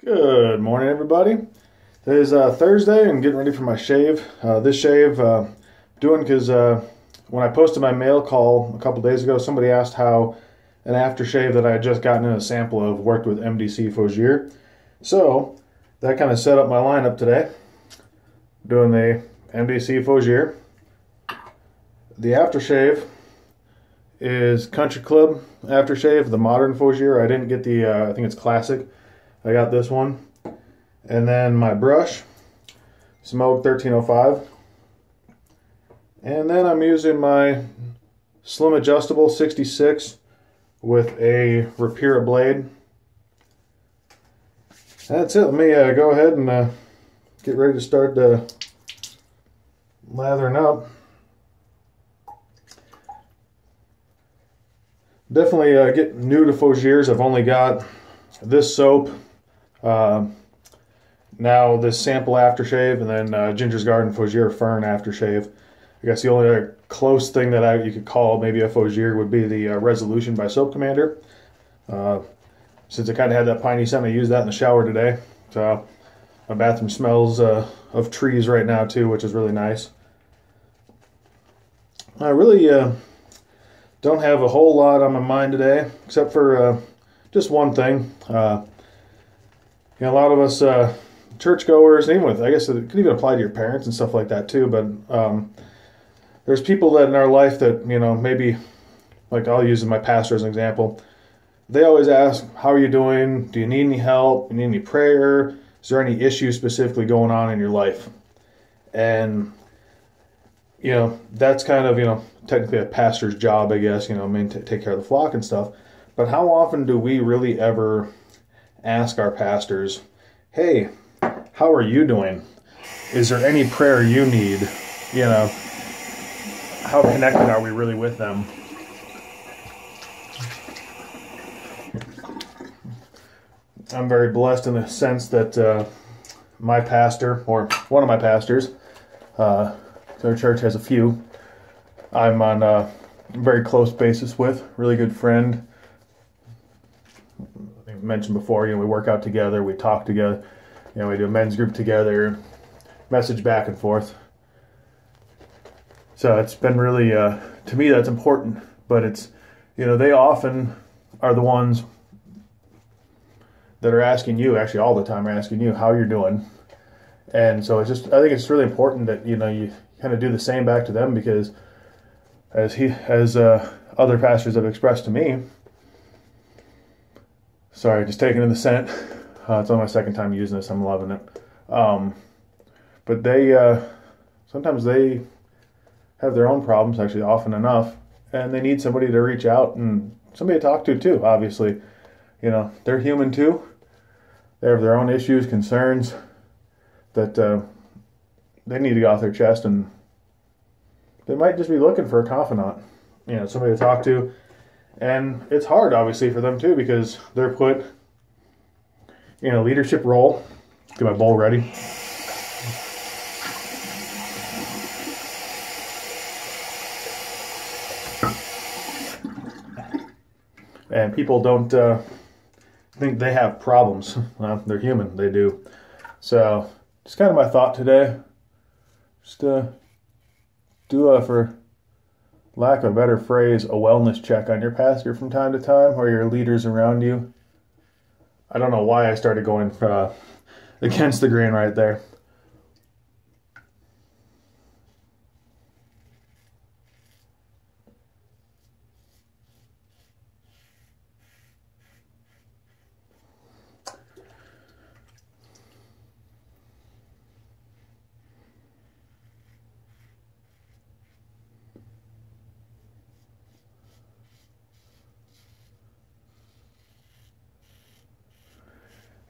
Good morning, everybody. It is Thursday and getting ready for my shave. This shave doing because when I posted my mail call a couple days ago, somebody asked how an aftershave that I had just gotten in a sample of worked with MDC Fougere. So that kind of set up my lineup today. Doing the MDC Fougere. The aftershave is Country Club aftershave, the modern Fougere. I didn't get the, I think it's classic. I got this one. And then my brush, Semogue 1305. And then I'm using my slim adjustable 66 with a Rapira blade. That's it. Let me go ahead and get ready to start lathering up. Definitely get new to Fougeres. I've only got this soap, now this sample aftershave, and then Ginger's Garden Fougere Fern aftershave. I guess the only other close thing that you could call maybe a Fougere would be the Resolution by Soap Commander. Since it kind of had that piney scent, I used that in the shower today. So my bathroom smells of trees right now too, which is really nice. I really don't have a whole lot on my mind today, except for just one thing. A lot of us churchgoers, and even with, I guess it could even apply to your parents and stuff like that too, but there's people that in our life that, maybe, like I'll use my pastor as an example. They always ask, how are you doing? Do you need any help? Do you need any prayer? Is there any issue specifically going on in your life? And, that's kind of, technically a pastor's job, I guess, take care of the flock and stuff. But how often do we really ever ask our pastors, hey, how are you doing? Is there any prayer you need? How connected are we really with them? I'm very blessed in the sense that my pastor, or one of my pastors, our church has a few, I'm on a very close basis with, really good friend. I mentioned before, we work out together, we talk together, we do a men's group together, message back and forth. So it's been really, to me, that's important. But it's, they often are the ones that are asking you, actually all the time are asking you how you're doing. And so it's just, I think it's really important that, you kind of do the same back to them, because as other pastors have expressed to me, sorry, just taking in the scent. It's only my second time using this. I'm loving it. But they, sometimes they have their own problems, actually often enough, and they need somebody to reach out and somebody to talk to too, obviously. They're human too. They have their own issues, concerns that they need to get off their chest, and they might just be looking for a confidant, somebody to talk to. And it's hard, obviously, for them too, because they're put in a leadership role. Get my bowl ready. And people don't think they have problems. Well, they're human, they do. So, just kind of my thought today. Just do for lack of a better phrase, a wellness check on your pastor from time to time, or your leaders around you. I don't know why I started going against the grain right there.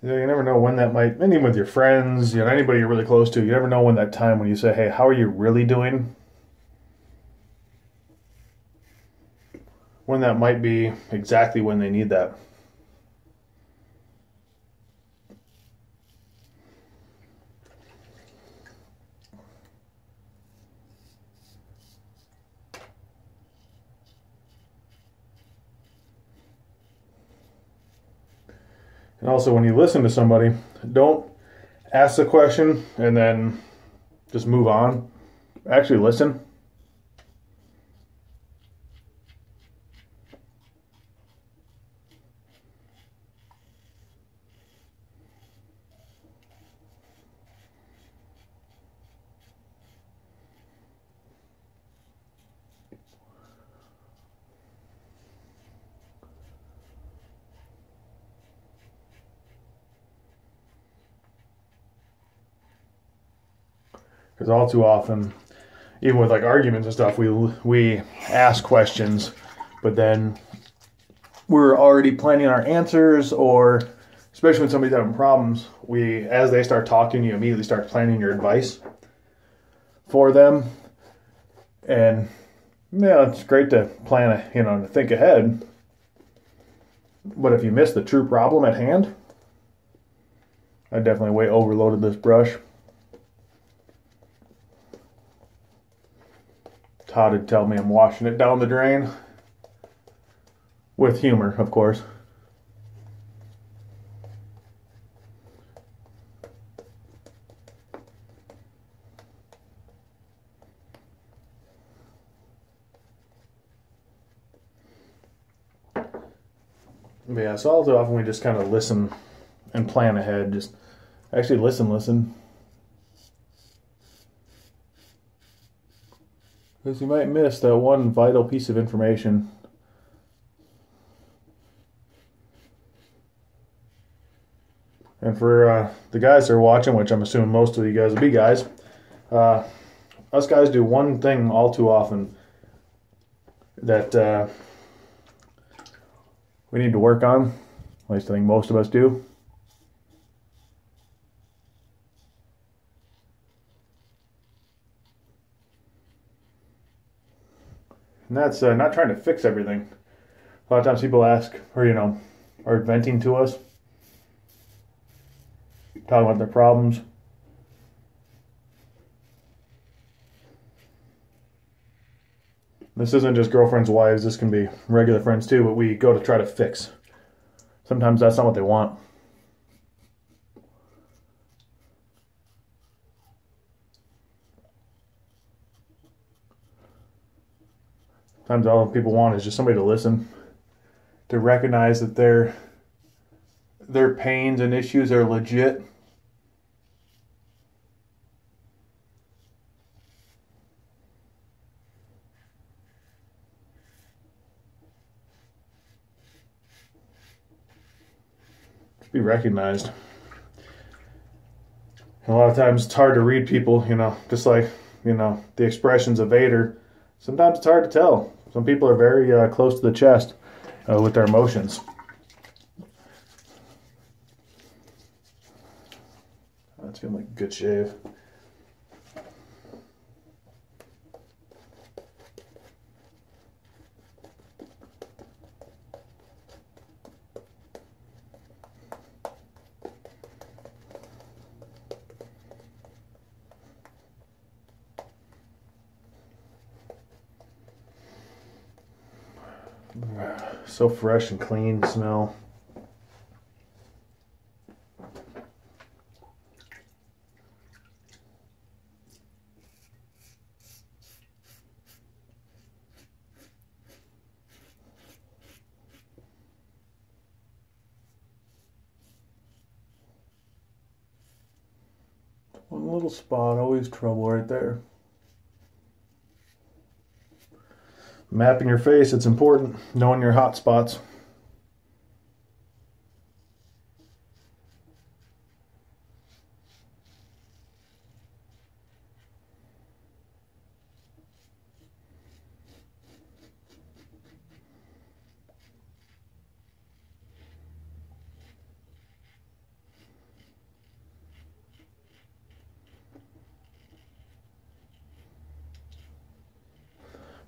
You never know when that might, and even with your friends, anybody you're really close to, you never know when that time when you say, hey, how are you really doing? When that might be exactly when they need that. And also, when you listen to somebody, don't ask the question and then just move on. Actually listen. Because all too often, even with like arguments and stuff, we ask questions, but then we're already planning our answers, or especially when somebody's having problems, as they start talking, you immediately start planning your advice for them. And yeah, it's great to plan, to think ahead. But if you miss the true problem at hand, I definitely way overloaded this brush. Todd would tell me I'm washing it down the drain. With humor, of course. But yeah, so all too often we just kind of listen and plan ahead. Just actually listen. Because you might miss that one vital piece of information. And for the guys that are watching, which I'm assuming most of you guys will be guys, us guys do one thing all too often that we need to work on. At least I think most of us do. And that's not trying to fix everything. A lot of times people ask, or are venting to us, talking about their problems. This isn't just girlfriends, wives, this can be regular friends too, but we go to try to fix. Sometimes that's not what they want. Sometimes all people want is just somebody to listen, to recognize that their pains and issues are legit. Be recognized. And a lot of times it's hard to read people, just like, the expressions of Vader. Sometimes it's hard to tell. Some people are very close to the chest with their emotions. That's feeling like a good shave. So fresh and clean smell. One little spot, always trouble right there. Mapping your face, it's important. Knowing your hot spots.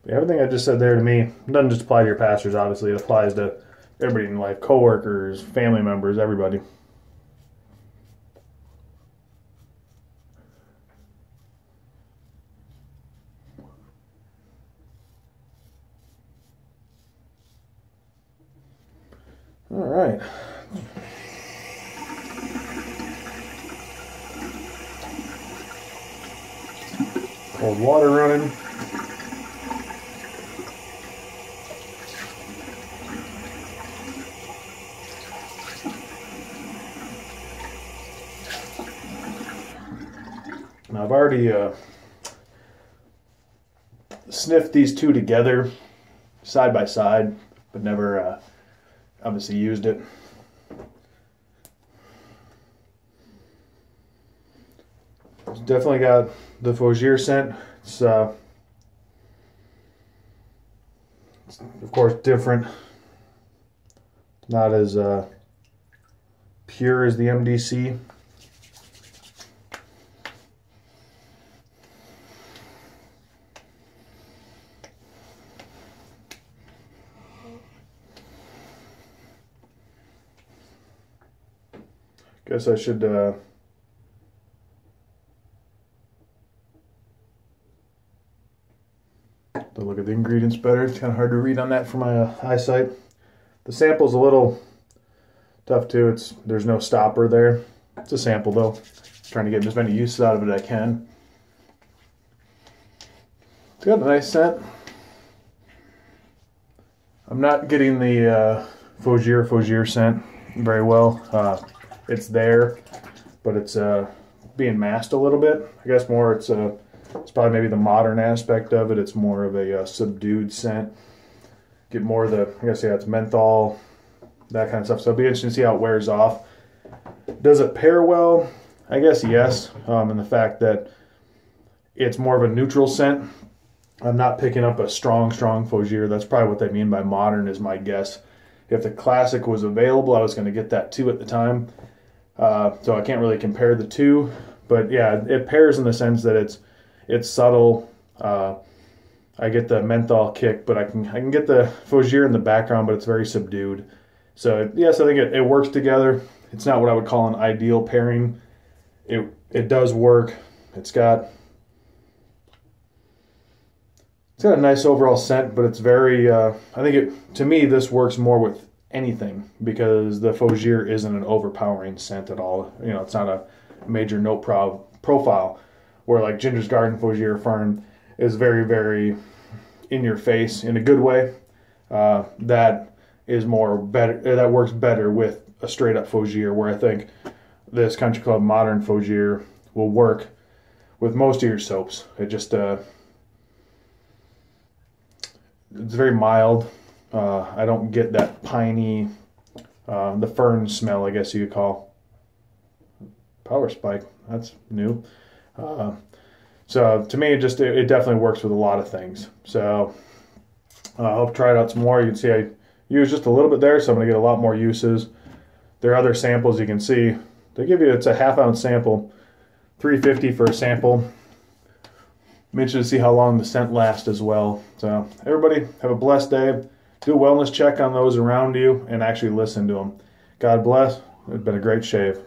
Everything I just said there to me doesn't just apply to your pastors, obviously. It applies to everybody in life, coworkers, family members, everybody. All right. Cold water running. Now I've already sniffed these two together side by side, but never obviously used it. It's definitely got the Fougere scent. It's of course different, not as pure as the MDC. Guess I should look at the ingredients better. It's kind of hard to read on that for my eyesight. The sample's a little tough too. There's no stopper there. It's a sample though. I'm trying to get as many uses out of it as I can. It's got a nice scent. I'm not getting the Fougere scent very well. It's there, but it's being masked a little bit. I guess more it's probably maybe the modern aspect of it. It's more of a subdued scent. Get more of the, I guess, yeah, it's menthol, that kind of stuff. So it'll be interesting to see how it wears off. Does it pair well? I guess yes, in the fact that it's more of a neutral scent. I'm not picking up a strong Fougere. That's probably what they mean by modern is my guess. If the classic was available, I was going to get that too at the time. So I can't really compare the two, but yeah, it pairs in the sense that it's subtle. I get the menthol kick, but I can get the Fougere in the background, but it's very subdued. So yes, I think it works together. It's not what I would call an ideal pairing. It does work. It's got a nice overall scent, but it's very. I think to me this works more with anything because the Fougere isn't an overpowering scent at all. You know, it's not a major note profile where like Ginger's Garden Fougere Fern is very, very in your face in a good way. That is better. That works better with a straight up Fougere, where I think this Country Club Modern Fougere will work with most of your soaps. It just it's very mild. I don't get that piney, the fern smell, I guess you could call. Power Spike, that's new. So to me, it definitely works with a lot of things. So I hope to try it out some more. You can see I use just a little bit there, so I'm going to get a lot more uses. There are other samples you can see. They give you, it's a half-ounce sample, $3.50 for a sample. I'm interested to see how long the scent lasts as well. So everybody, have a blessed day. Do a wellness check on those around you and actually listen to them. God bless. It's been a great shave.